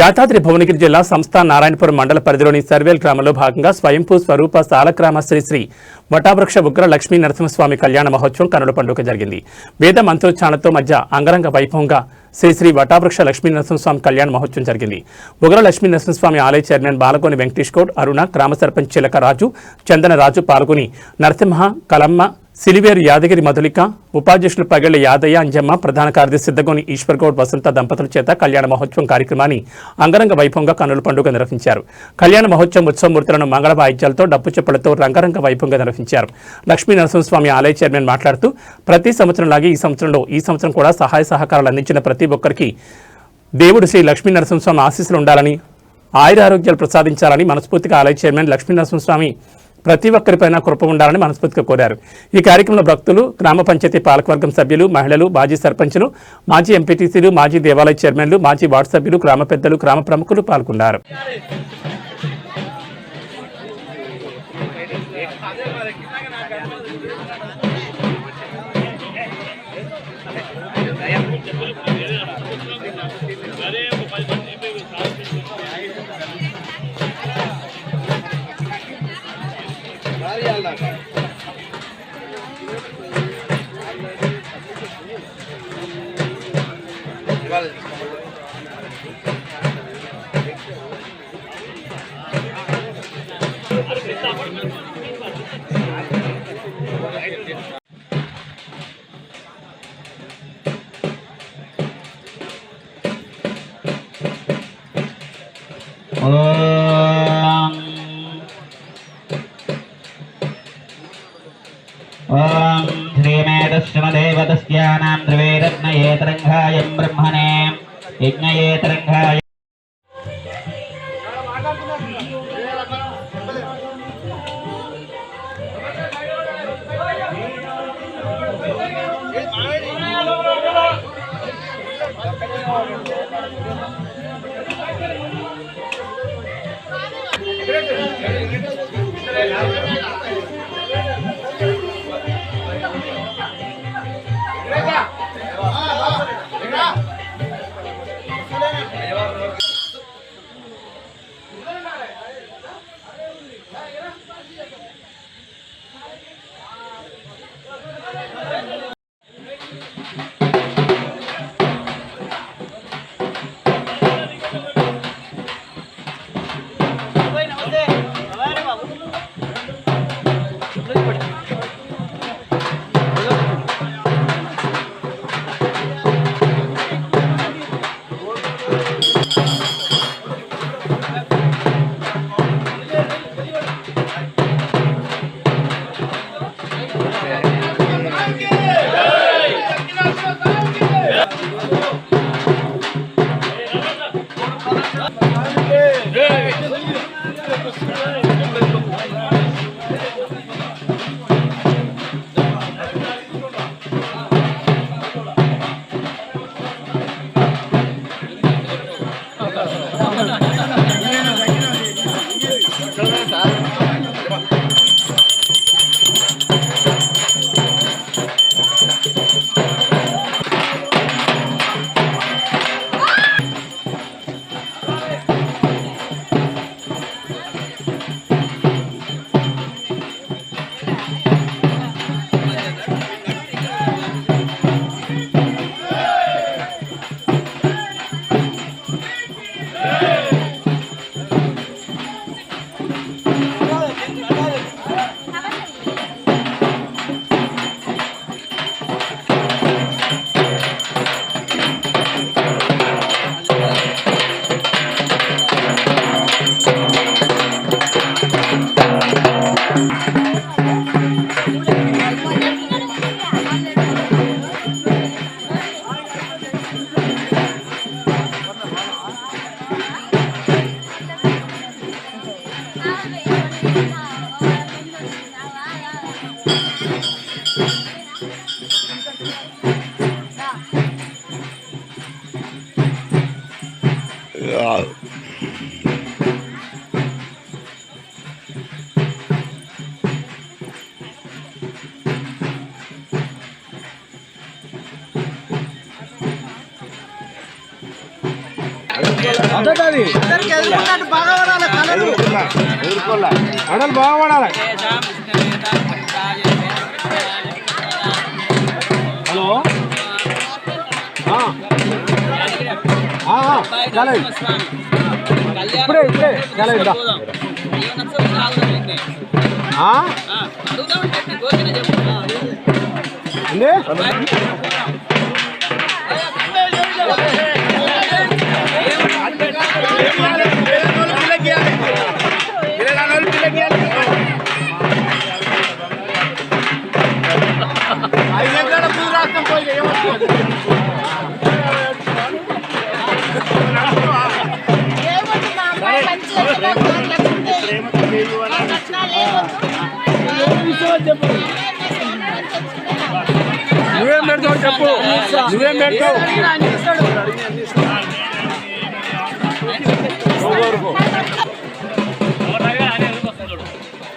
యాదాద్రి భువనగిరి జిల్లా సంస్థాన్ నారాయణపురం మండల పరిధిలోని సర్వేల్ గ్రామంలో భాగంగా స్వయంభూ స్వరూప సాలగ్రామ శ్రీ వటావృక్ష ఉగ్ర లక్ష్మీ నరసింహస్వామి కళ్యాణ మహోత్సవం కనుల పండుగ జరిగింది. వేద మంత్రోచ్చారణతో మధ్య అంగరంగ వైభవంగా శ్రీ వటావృక్ష లక్ష్మీ నరసింహస్వామి కళ్యాణ మహోత్సవం జరిగింది. ఉగ్ర లక్ష్మీ నరసింహస్వామి ఆలయ చైర్మన్ బాలగోని వెంకటేష్ గౌడ్, అరుణ, గ్రామ సర్పంచ్ చిలక రాజు, చందన రాజు పాల్గొని నరసింహ, కలమ్మ, సిలివేరు యాదగిరి మధులిక, ఉపాధ్యక్షులు పగళ్ల యాదయ్య, అంజమ్మ, ప్రధాన కార్యదర్శి సిద్ధగోని ఈశ్వర్ గౌడ్, వసంత దంపతుల చేత కళ్యాణ మహోత్సవం కార్యక్రమాన్ని అంగరంగ వైభవంగా కన్నుల పండుగ నిర్వహించారు. కళ్యాణ మహోత్సవం ఉత్సవమూర్తులను మంగళ వాయిద్యాలతో, డప్పు చెప్పులతో రంగరంగ వైభవంగా నిర్వహించారు. లక్ష్మీ నరసింహస్వామి ఆలయ చైర్మన్ మాట్లాడుతూ ప్రతి సంవత్సరంలాగే ఈ సంవత్సరం కూడా సహాయ సహకారాలు అందించిన ప్రతి ఒక్కరికి దేవుడు శ్రీ లక్ష్మీ నరసింహస్వామి ఆశీస్సులు ఉండాలని, ఆయురారోగ్యాలు ప్రసాదించాలని మనస్ఫూర్తిగా ఆలయ చైర్మన్ లక్ష్మీ నరసింహస్వామి ప్రతి ఒక్కరిపైన కృప ఉండాలని మనస్ఫూర్తిగా కోరారు. ఈ కార్యక్రమంలో భక్తులు, గ్రామ పంచాయతీ పాలకవర్గం సభ్యులు, మహిళలు, మాజీ సర్పంచులు, మాజీ ఎంపీటీసీలు, మాజీ దేవాలయ చైర్మన్లు, మాజీ వార్డు సభ్యులు, గ్రామ పెద్దలు, గ్రామ ప్రముఖులు పాల్గొన్నారు. ओम श्रीमेतश्रमदेवतस्यानां द्रवेरत्नयेतरङ्घायं ब्रह्मणे यज्ञयेतरङ्घाय అడలు బాగా పడాలి. హలో చాలా ఇప్పుడే చాలా ఇద్దా నువ్వేం పెడతావు చెప్పు, నువ్వేం పెడతావు?